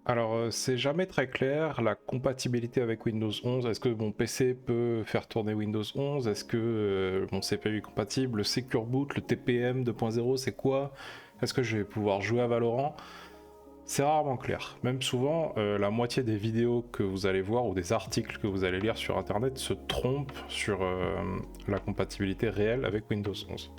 Alors, c'est jamais très clair la compatibilité avec Windows 11. Est-ce que mon PC peut faire tourner Windows 11? Est-ce que mon CPU est compatible? Le Secure Boot, le TPM 2.0, c'est quoi? Est-ce que je vais pouvoir jouer à Valorant? C'est rarement clair. Même souvent, la moitié des vidéos que vous allez voir ou des articles que vous allez lire sur Internet se trompent sur la compatibilité réelle avec Windows 11.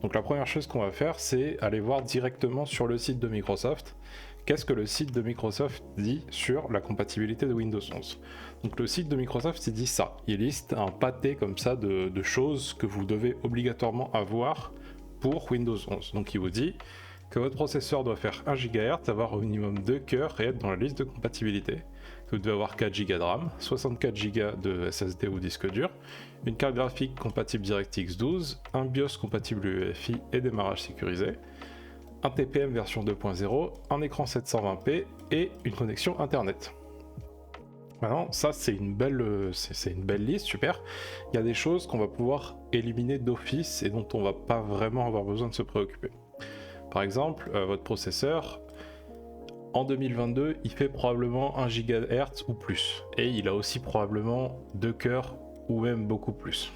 Donc la première chose qu'on va faire, c'est aller voir directement sur le site de Microsoft. Qu'est-ce que le site de Microsoft dit sur la compatibilité de Windows 11? Donc le site de Microsoft, il dit ça. Il liste un pâté comme ça de choses que vous devez obligatoirement avoir pour Windows 11. Donc il vous dit que votre processeur doit faire 1 GHz, avoir au minimum 2 cœurs et être dans la liste de compatibilité, que vous devez avoir 4 Go de RAM, 64 Go de SSD ou disque dur, une carte graphique compatible DirectX 12, un BIOS compatible UEFI et démarrage sécurisé, un TPM version 2.0, un écran 720p et une connexion internet. Maintenant, ça c'est une belle liste, super. Il y a des choses qu'on va pouvoir éliminer d'office et dont on va pas vraiment avoir besoin de se préoccuper. Par exemple, votre processeur, en 2022, il fait probablement 1 GHz ou plus. Et il a aussi probablement 2 cœurs ou même beaucoup plus.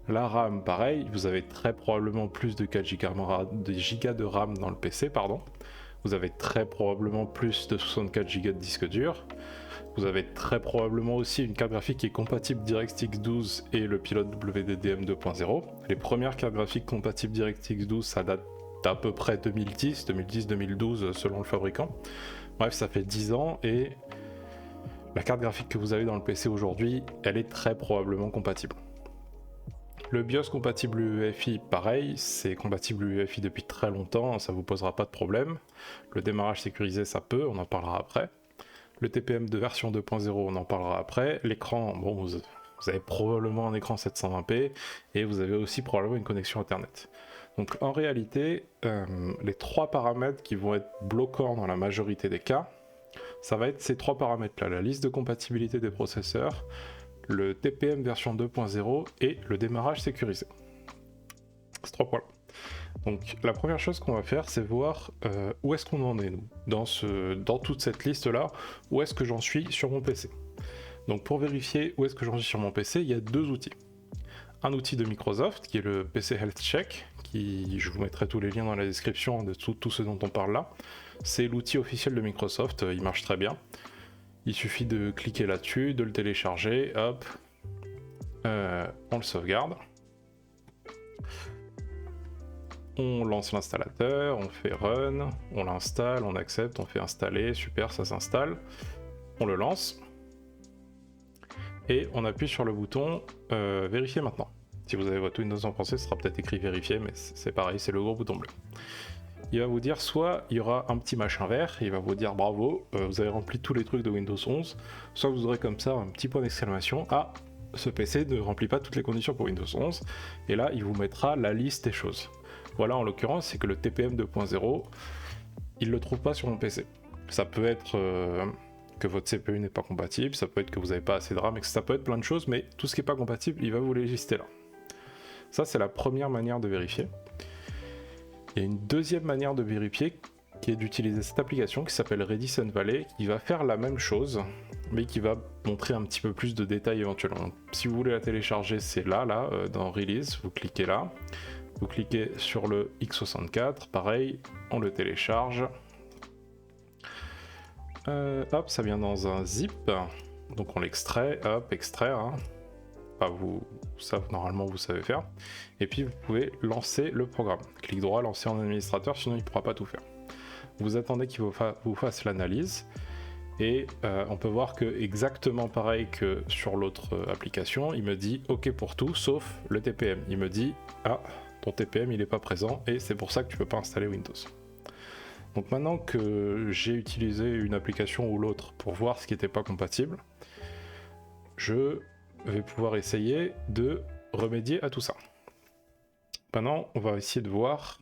La RAM, pareil, vous avez très probablement plus de 4 Go de RAM dans le PC, pardon. Vous avez très probablement plus de 64 Go de disque dur. Vous avez très probablement aussi une carte graphique qui est compatible DirectX 12 et le pilote WDDM 2.0. Les premières cartes graphiques compatibles DirectX 12, ça date d'à peu près 2010-2012 selon le fabricant. Bref, ça fait 10 ans et la carte graphique que vous avez dans le PC aujourd'hui, elle est très probablement compatible. Le BIOS compatible UEFI, pareil, c'est compatible UEFI depuis très longtemps, ça vous posera pas de problème. Le démarrage sécurisé, ça peut, on en parlera après. Le TPM de version 2.0, on en parlera après. L'écran, bon, vous avez probablement un écran 720p et vous avez aussi probablement une connexion internet. Donc en réalité, les trois paramètres qui vont être bloquants dans la majorité des cas, ça va être ces trois paramètres-là, la liste de compatibilité des processeurs, le TPM version 2.0 et le démarrage sécurisé. Ces trois points. Donc la première chose qu'on va faire, c'est voir où est-ce qu'on en est, nous, dans toute cette liste-là, où est-ce que j'en suis sur mon PC. Donc pour vérifier où est-ce que j'en suis sur mon PC, il y a deux outils. Un outil de Microsoft, qui est le PC Health Check, qui, je vous mettrai tous les liens dans la description de tout ce dont on parle là. C'est l'outil officiel de Microsoft, il marche très bien. Il suffit de cliquer là-dessus, de le télécharger, hop, on le sauvegarde. On lance l'installateur, on fait run, on l'installe, on accepte, on fait installer, super, ça s'installe. On le lance. Et on appuie sur le bouton vérifier maintenant. Si vous avez votre Windows en français, ce sera peut-être écrit vérifier, mais c'est pareil, c'est le gros bouton bleu. Il va vous dire soit il y aura un petit machin vert, il va vous dire bravo, vous avez rempli tous les trucs de Windows 11, soit vous aurez comme ça un petit point d'exclamation, ah, ce PC ne remplit pas toutes les conditions pour Windows 11, et là il vous mettra la liste des choses. Voilà, en l'occurrence, c'est que le TPM 2.0, il le trouve pas sur mon PC. Ça peut être que votre CPU n'est pas compatible, ça peut être que vous n'avez pas assez de RAM, ça peut être plein de choses, mais tout ce qui n'est pas compatible, il va vous les lister là. Ça, c'est la première manière de vérifier. Il y a une deuxième manière de vérifier qui est d'utiliser cette application qui s'appelle Redison Valley, qui va faire la même chose, mais qui va montrer un petit peu plus de détails éventuellement. Si vous voulez la télécharger, c'est là, dans Release, vous cliquez là. Vous cliquez sur le x64, pareil, on le télécharge. Hop, ça vient dans un zip, donc on l'extrait, hop, extraire. Hein. Enfin, ça normalement vous savez faire. Et puis vous pouvez lancer le programme. Clic droit, lancer en administrateur, sinon il ne pourra pas tout faire. Vous attendez qu'il vous fasse l'analyse. Et on peut voir que exactement pareil que sur l'autre application, il me dit OK pour tout, sauf le TPM. Il me dit ah, ton TPM il n'est pas présent et c'est pour ça que tu peux pas installer Windows. Donc maintenant que j'ai utilisé une application ou l'autre pour voir ce qui n'était pas compatible, je vais pouvoir essayer de remédier à tout ça. Maintenant, on va essayer de voir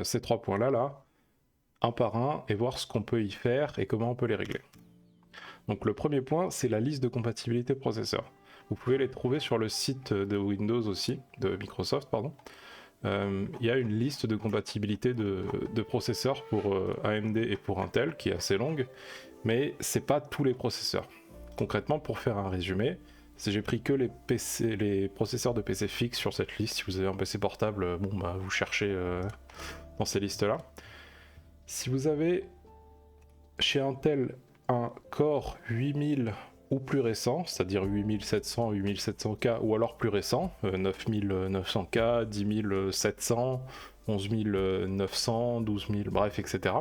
ces trois points là, un par un, et voir ce qu'on peut y faire et comment on peut les régler. Donc le premier point, c'est la liste de compatibilité processeur. Vous pouvez les trouver sur le site de Windows aussi, de Microsoft, pardon. il y a une liste de compatibilité de processeurs pour AMD et pour Intel qui est assez longue, mais c'est pas tous les processeurs. Concrètement, pour faire un résumé, si j'ai pris que les processeurs de PC fixes sur cette liste, si vous avez un PC portable, bon bah vous cherchez dans ces listes-là. Si vous avez chez Intel un Core 8000 ou plus récent, c'est-à-dire 8700, 8700K ou alors plus récent, 9900K, 10700, 11900, 12000, bref, etc.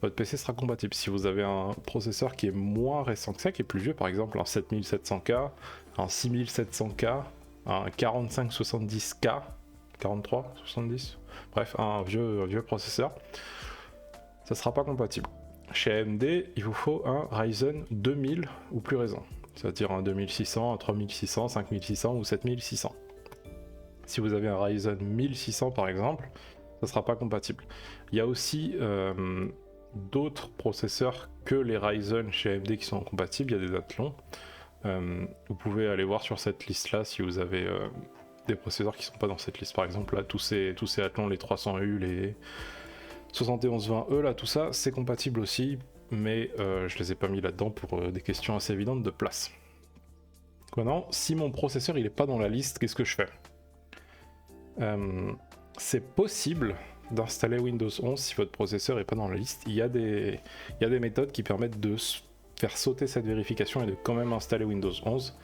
Votre PC sera compatible. Si vous avez un processeur qui est moins récent que ça, qui est plus vieux, par exemple un 7700K, un 6700K, un 4570K, 4370, bref, un vieux processeur, ça sera pas compatible. Chez AMD, il vous faut un Ryzen 2000 ou plus récent, c'est-à-dire un 2600, un 3600, 5600 ou 7600. Si vous avez un Ryzen 1600 par exemple, ça sera pas compatible. Il y a aussi d'autres processeurs que les Ryzen chez AMD qui sont compatibles, il y a des Athlon. Vous pouvez aller voir sur cette liste là si vous avez des processeurs qui sont pas dans cette liste. Par exemple là tous ces Athlon, les 300U, les 7120E là, tout ça c'est compatible aussi, mais je les ai pas mis là-dedans pour des questions assez évidentes de place. Maintenant, si mon processeur il est pas dans la liste, qu'est-ce que je fais? C'est possible d'installer Windows 11 si votre processeur est pas dans la liste. Il y a des méthodes qui permettent de faire sauter cette vérification et de quand même installer Windows 11.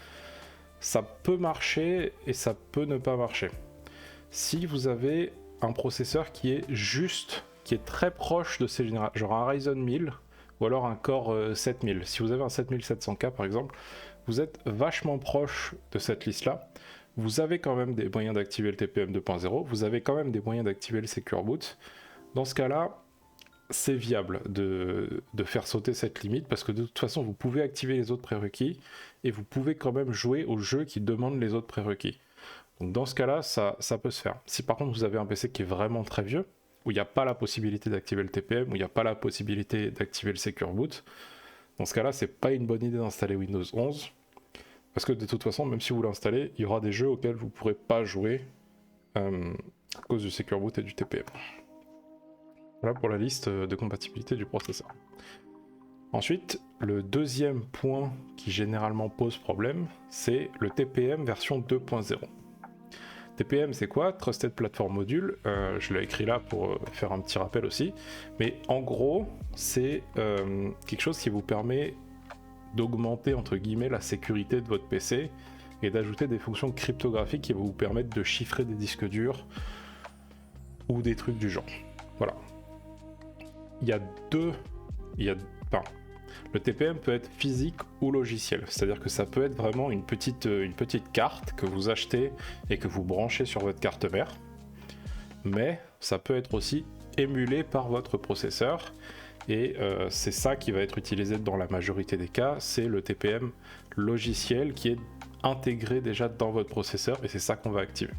Ça peut marcher et ça peut ne pas marcher. Si vous avez un processeur qui est très proche de ces générations, genre un Ryzen 1000 ou alors un Core 7000. Si vous avez un 7700K par exemple, vous êtes vachement proche de cette liste-là. Vous avez quand même des moyens d'activer le TPM 2.0, vous avez quand même des moyens d'activer le Secure Boot. Dans ce cas-là, c'est viable de faire sauter cette limite parce que de toute façon, vous pouvez activer les autres prérequis et vous pouvez quand même jouer au jeu qui demande les autres prérequis. Donc dans ce cas-là, ça peut se faire. Si par contre vous avez un PC qui est vraiment très vieux, où il n'y a pas la possibilité d'activer le TPM, où il n'y a pas la possibilité d'activer le Secure Boot, dans ce cas-là, c'est pas une bonne idée d'installer Windows 11. Parce que de toute façon, même si vous l'installez, il y aura des jeux auxquels vous ne pourrez pas jouer à cause du Secure Boot et du TPM. Voilà pour la liste de compatibilité du processeur. Ensuite, le deuxième point qui généralement pose problème, c'est le TPM version 2.0. TPM c'est quoi? Trusted Platform Module, je l'ai écrit là pour faire un petit rappel aussi, mais en gros c'est quelque chose qui vous permet d'augmenter entre guillemets la sécurité de votre PC et d'ajouter des fonctions cryptographiques qui vont vous permettre de chiffrer des disques durs ou des trucs du genre. Voilà. Le TPM peut être physique ou logiciel, c'est-à-dire que ça peut être vraiment une petite carte que vous achetez et que vous branchez sur votre carte mère, mais ça peut être aussi émulé par votre processeur. Et c'est ça qui va être utilisé dans la majorité des cas, c'est le TPM logiciel qui est intégré déjà dans votre processeur et c'est ça qu'on va activer.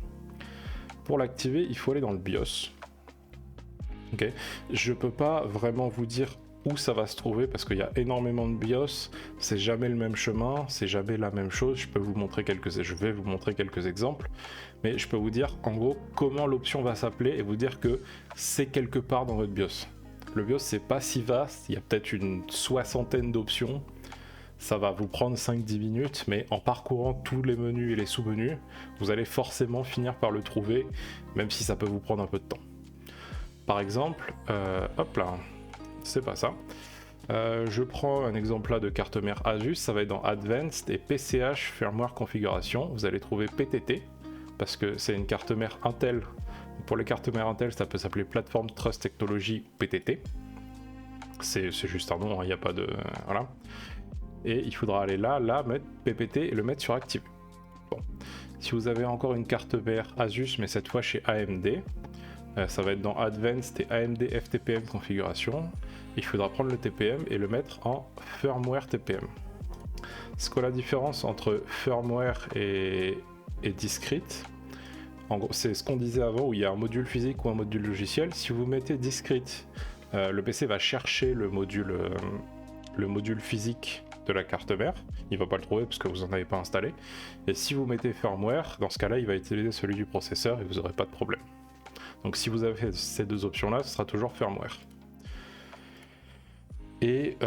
Pour l'activer, il faut aller dans le BIOS. Okay. Je peux pas vraiment vous dire où ça va se trouver parce qu'il y a énormément de BIOS, c'est jamais le même chemin, c'est jamais la même chose. Je vais vous montrer quelques exemples, mais je peux vous dire en gros comment l'option va s'appeler et vous dire que c'est quelque part dans votre BIOS. Le BIOS c'est pas si vaste, il y a peut-être une soixantaine d'options, ça va vous prendre 5-10 minutes, mais en parcourant tous les menus et les sous-menus, vous allez forcément finir par le trouver, même si ça peut vous prendre un peu de temps. Par exemple, hop là, c'est pas ça. Je prends un exemple là de carte mère Asus, ça va être dans Advanced et PCH Firmware Configuration, vous allez trouver PTT, parce que c'est une carte mère Intel. Pour les cartes mères Intel, ça peut s'appeler Platform Trust Technology PTT. C'est juste un nom, il n'y a pas de... Voilà. Et il faudra aller là, mettre PPT et le mettre sur Active. Bon. Si vous avez encore une carte mère Asus, mais cette fois chez AMD, ça va être dans Advanced et AMD FTPM Configuration. Il faudra prendre le TPM et le mettre en Firmware TPM. C'est quoi la différence entre Firmware et Discrete? En gros, c'est ce qu'on disait avant où il y a un module physique ou un module logiciel. Si vous mettez Discrete, le PC va chercher le module physique de la carte mère. Il va pas le trouver parce que vous n'en avez pas installé. Et si vous mettez firmware, dans ce cas-là, il va utiliser celui du processeur et vous n'aurez pas de problème. Donc si vous avez ces deux options-là, ce sera toujours firmware. Et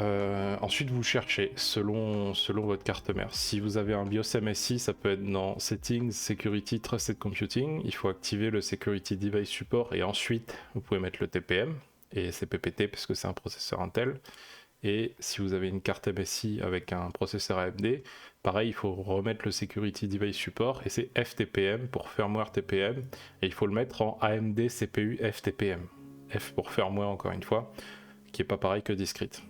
ensuite vous cherchez selon votre carte mère. Si vous avez un BIOS MSI, ça peut être dans Settings, Security, Trusted Computing. Il faut activer le Security Device Support et ensuite vous pouvez mettre le TPM et c'est PPT parce que c'est un processeur Intel. Et si vous avez une carte MSI avec un processeur AMD, pareil, il faut remettre le Security Device Support et c'est FTPM pour Firmware TPM et il faut le mettre en AMD CPU FTPM. F pour firmware encore une fois, qui est pas pareil que discrete.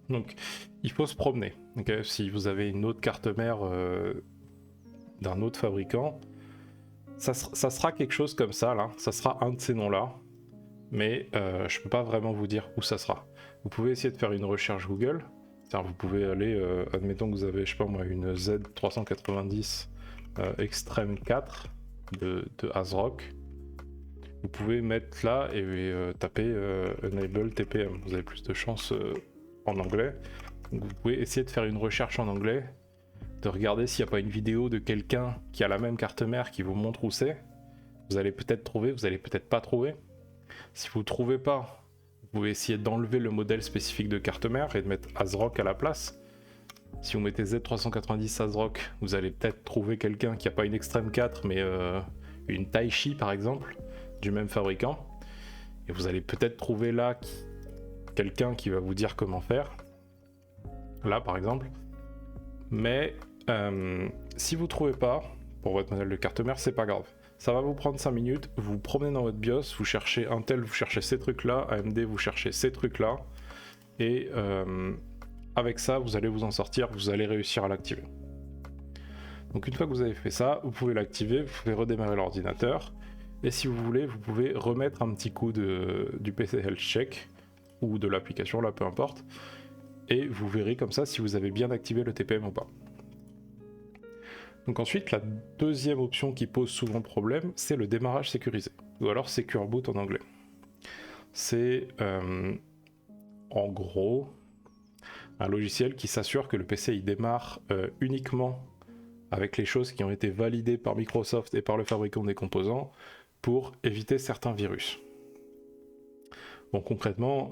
Donc il faut se promener. Okay, si vous avez une autre carte mère d'un autre fabricant, ça sera quelque chose comme ça là, ça sera un de ces noms là, mais je peux pas vraiment vous dire où ça sera. Vous pouvez essayer de faire une recherche Google, c'est-à-dire vous pouvez aller, admettons que vous avez, je sais pas moi, une Z390 Extreme 4 de ASRock. Vous pouvez mettre là et taper Enable TPM, vous avez plus de chance en anglais. Donc vous pouvez essayer de faire une recherche en anglais, de regarder s'il n'y a pas une vidéo de quelqu'un qui a la même carte mère qui vous montre où c'est. Vous allez peut-être trouver, vous allez peut-être pas trouver. Si vous ne trouvez pas, vous pouvez essayer d'enlever le modèle spécifique de carte mère et de mettre ASRock à la place. Si vous mettez Z390 ASRock, vous allez peut-être trouver quelqu'un qui n'a pas une Extreme 4 mais une Taichi par exemple, du même fabricant. Et vous allez peut-être trouver là quelqu'un qui va vous dire comment faire. Là par exemple. Mais si vous trouvez pas pour votre modèle de carte mère, c'est pas grave. Ça va vous prendre 5 minutes, vous vous promenez dans votre BIOS, vous cherchez Intel, vous cherchez ces trucs-là, AMD, vous cherchez ces trucs-là, et avec ça, vous allez vous en sortir, vous allez réussir à l'activer. Donc une fois que vous avez fait ça, vous pouvez l'activer, vous pouvez redémarrer l'ordinateur, et si vous voulez, vous pouvez remettre un petit coup du PC Health Check, ou de l'application, là, peu importe, et vous verrez comme ça si vous avez bien activé le TPM ou pas. Donc ensuite, la deuxième option qui pose souvent problème, c'est le démarrage sécurisé, ou alors Secure Boot en anglais. C'est en gros un logiciel qui s'assure que le PC il démarre uniquement avec les choses qui ont été validées par Microsoft et par le fabricant des composants pour éviter certains virus. Bon, concrètement,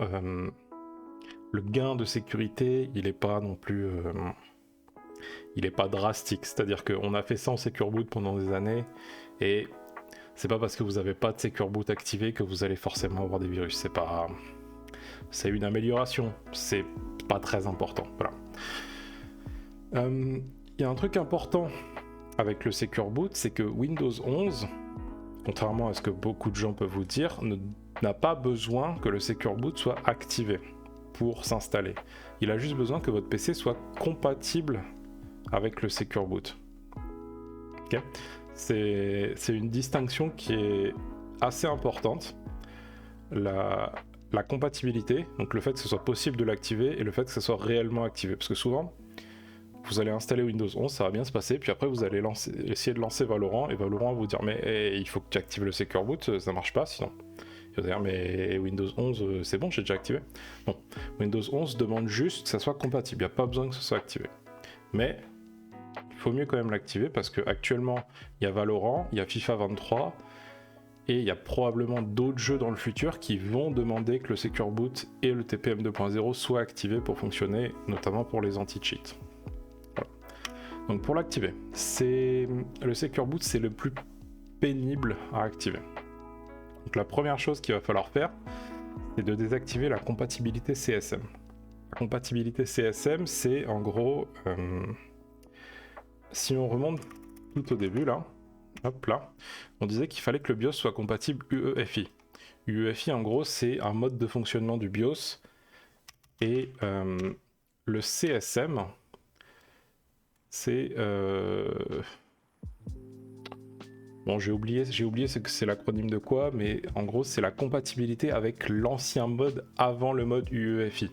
le gain de sécurité, il n'est pas non plus... il n'est pas drastique, c'est-à-dire qu'on a fait ça en Secure Boot pendant des années et c'est pas parce que vous n'avez pas de Secure Boot activé que vous allez forcément avoir des virus. C'est une amélioration, c'est pas très important. Voilà. Y a un truc important avec le Secure Boot, c'est que Windows 11, contrairement à ce que beaucoup de gens peuvent vous dire, n'a pas besoin que le Secure Boot soit activé pour s'installer. Il a juste besoin que votre PC soit compatible avec le Secure Boot. Okay. C'est une distinction qui est assez importante. La compatibilité, donc le fait que ce soit possible de l'activer et le fait que ce soit réellement activé. Parce que souvent, vous allez installer Windows 11, ça va bien se passer, puis après vous allez essayer de lancer Valorant et Valorant va vous dire mais il faut que tu actives le Secure Boot, ça marche pas sinon. Il va dire mais Windows 11 c'est bon, j'ai déjà activé. Non, Windows 11 demande juste que ça soit compatible, il n'y a pas besoin que ce soit activé. Mais il faut mieux quand même l'activer parce qu'actuellement il y a Valorant, il y a FIFA 23 et il y a probablement d'autres jeux dans le futur qui vont demander que le Secure Boot et le TPM 2.0 soient activés pour fonctionner, notamment pour les anti-cheats. Voilà. Donc pour l'activer, le Secure Boot c'est le plus pénible à activer. Donc la première chose qu'il va falloir faire, c'est de désactiver la compatibilité CSM. La compatibilité CSM, c'est en gros, si on remonte tout au début là, hop là, on disait qu'il fallait que le BIOS soit compatible UEFI. UEFI en gros c'est un mode de fonctionnement du BIOS et le CSM c'est... Bon, j'ai oublié ce que c'est l'acronyme de quoi, mais en gros, c'est la compatibilité avec l'ancien mode avant le mode UEFI.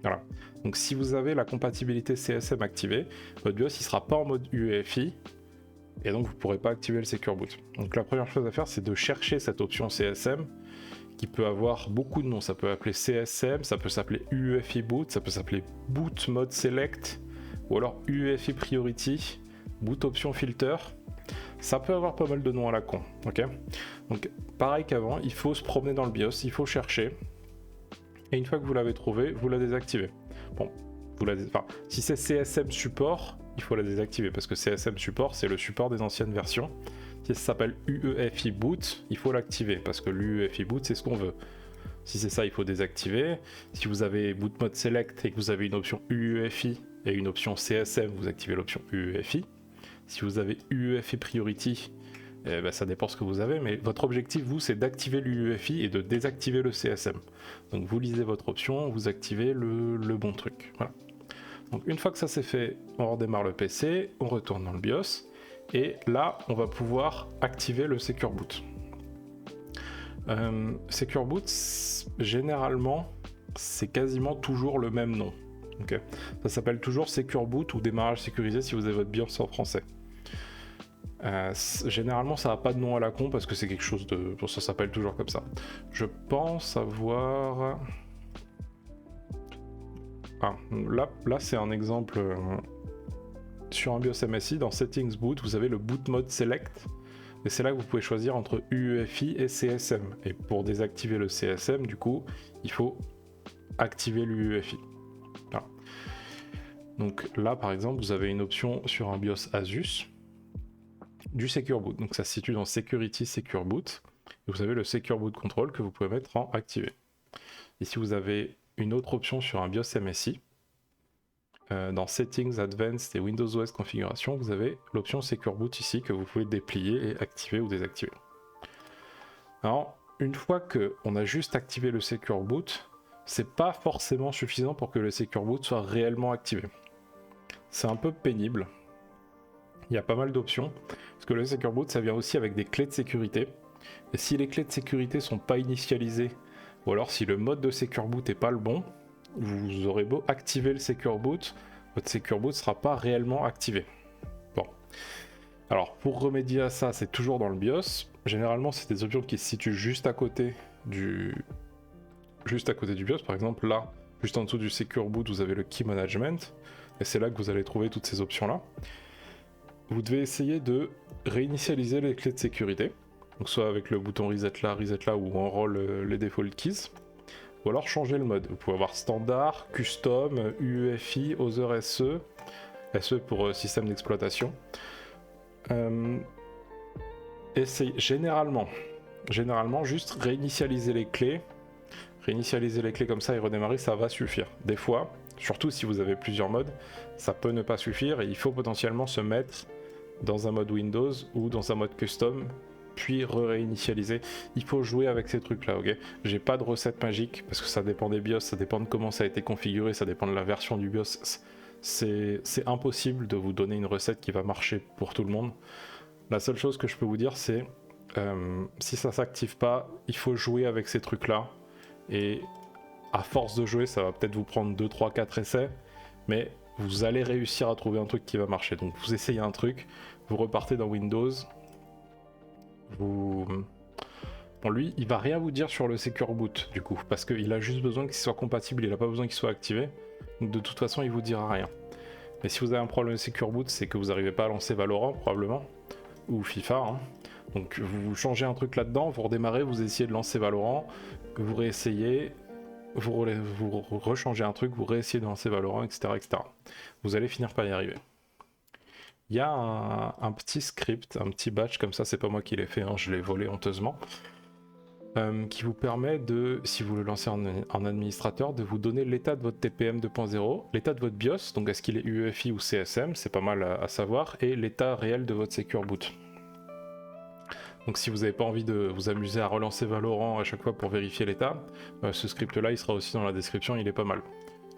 Voilà. Donc, si vous avez la compatibilité CSM activée, votre BIOS il sera pas en mode UEFI, et donc vous ne pourrez pas activer le Secure Boot. Donc, la première chose à faire, c'est de chercher cette option CSM, qui peut avoir beaucoup de noms. Ça peut s'appeler CSM, ça peut s'appeler UEFI Boot, ça peut s'appeler Boot Mode Select, ou alors UEFI Priority, Boot Option Filter. Ça peut avoir pas mal de noms à la con, ok? Donc pareil qu'avant, il faut se promener dans le BIOS, il faut chercher, et une fois que vous l'avez trouvé, vous la désactivez. Bon, si c'est CSM support, il faut la désactiver, parce que CSM support, c'est le support des anciennes versions. Si ça s'appelle UEFI boot, il faut l'activer, parce que l'UEFI boot, c'est ce qu'on veut. Si c'est ça, il faut désactiver. Si vous avez boot mode select et que vous avez une option UEFI et une option CSM, vous activez l'option UEFI. Si vous avez UEFI priority, ça dépend ce que vous avez, mais votre objectif, vous, c'est d'activer l'UEFI et de désactiver le CSM. Donc vous lisez votre option, vous activez le bon truc. Voilà. Donc une fois que ça c'est fait, on redémarre le PC, on retourne dans le BIOS, et là, on va pouvoir activer le Secure Boot. Secure Boot, généralement, c'est quasiment toujours le même nom. Okay. Ça s'appelle toujours Secure Boot ou démarrage sécurisé si vous avez votre BIOS en français. Généralement, ça n'a pas de nom à la con parce que c'est quelque chose de... Ça s'appelle toujours comme ça. Je pense avoir... Là c'est un exemple... Sur un BIOS MSI, dans Settings Boot, vous avez le Boot Mode Select. Et c'est là que vous pouvez choisir entre UEFI et CSM. Et pour désactiver le CSM, du coup, il faut activer l'UEFI. Voilà. Donc là, par exemple, vous avez une option sur un BIOS Asus du Secure Boot. Donc ça se situe dans Security Secure Boot. Et vous avez le Secure Boot Control que vous pouvez mettre en activé. Et si vous avez une autre option sur un BIOS MSI, dans Settings, Advanced et Windows OS Configuration, vous avez l'option Secure Boot ici que vous pouvez déplier et activer ou désactiver. Alors, une fois qu'on a juste activé le Secure Boot, c'est pas forcément suffisant pour que le Secure Boot soit réellement activé. C'est un peu pénible. Il y a pas mal d'options, parce que le Secure Boot, ça vient aussi avec des clés de sécurité. Et si les clés de sécurité sont pas initialisées, ou alors si le mode de Secure Boot est pas le bon, vous aurez beau activer le Secure Boot, votre Secure Boot ne sera pas réellement activé. Bon. Alors, pour remédier à ça, c'est toujours dans le BIOS. Généralement, c'est des options qui se situent juste à côté du BIOS. Par exemple, là, juste en dessous du Secure Boot, vous avez le Key Management. Et c'est là que vous allez trouver toutes ces options-là. Vous devez essayer de réinitialiser les clés de sécurité. Donc, soit avec le bouton Reset là, ou on roll les default keys. Ou alors changer le mode. Vous pouvez avoir standard, custom, UEFI, Other SE, SE pour système d'exploitation. Généralement, juste réinitialiser les clés comme ça et redémarrer, ça va suffire. Des fois, surtout si vous avez plusieurs modes, ça peut ne pas suffire et il faut potentiellement se mettre dans un mode Windows ou dans un mode custom, puis réinitialiser. Il faut jouer avec ces trucs là, ok? J'ai pas de recette magique parce que ça dépend des BIOS, ça dépend de comment ça a été configuré, ça dépend de la version du BIOS. C'est impossible de vous donner une recette qui va marcher pour tout le monde. La seule chose que je peux vous dire, c'est si ça s'active pas, il faut jouer avec ces trucs là et à force de jouer, ça va peut-être vous prendre 2, 3, 4 essais, mais vous allez réussir à trouver un truc qui va marcher. Donc vous essayez un truc, vous repartez dans Windows. Bon, lui, il va rien vous dire sur le Secure Boot du coup, parce qu'il a juste besoin qu'il soit compatible, il n'a pas besoin qu'il soit activé. Donc de toute façon, il vous dira rien. Mais si vous avez un problème de Secure Boot, c'est que vous n'arrivez pas à lancer Valorant probablement, ou FIFA. Hein. Donc vous changez un truc là-dedans, vous redémarrez, vous essayez de lancer Valorant, vous réessayez, vous rechangez un truc, vous réessayez de lancer Valorant, etc., etc. Vous allez finir par y arriver. Il y a un petit script, un petit batch comme ça, c'est pas moi qui l'ai fait, hein, je l'ai volé honteusement, qui vous permet de, si vous le lancez en administrateur, de vous donner l'état de votre TPM 2.0, l'état de votre BIOS, donc est-ce qu'il est UEFI ou CSM, c'est pas mal à savoir, et l'état réel de votre Secure Boot. Donc si vous n'avez pas envie de vous amuser à relancer Valorant à chaque fois pour vérifier l'état, ce script-là, il sera aussi dans la description, il est pas mal.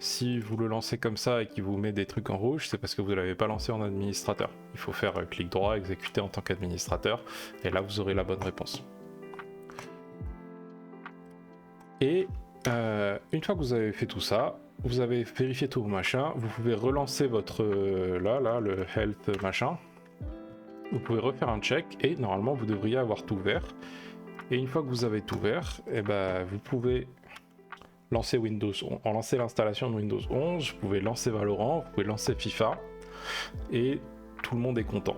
Si vous le lancez comme ça et qu'il vous met des trucs en rouge, c'est parce que vous ne l'avez pas lancé en administrateur. Il faut faire clic droit, exécuter en tant qu'administrateur, et là vous aurez la bonne réponse. Et une fois que vous avez fait tout ça, vous avez vérifié tout vos machins, vous pouvez relancer votre là, le health machin. Vous pouvez refaire un check et normalement vous devriez avoir tout vert. Et une fois que vous avez tout vert, et vous pouvez lancer lancer l'installation de Windows 11, vous pouvez lancer Valorant, vous pouvez lancer FIFA et tout le monde est content.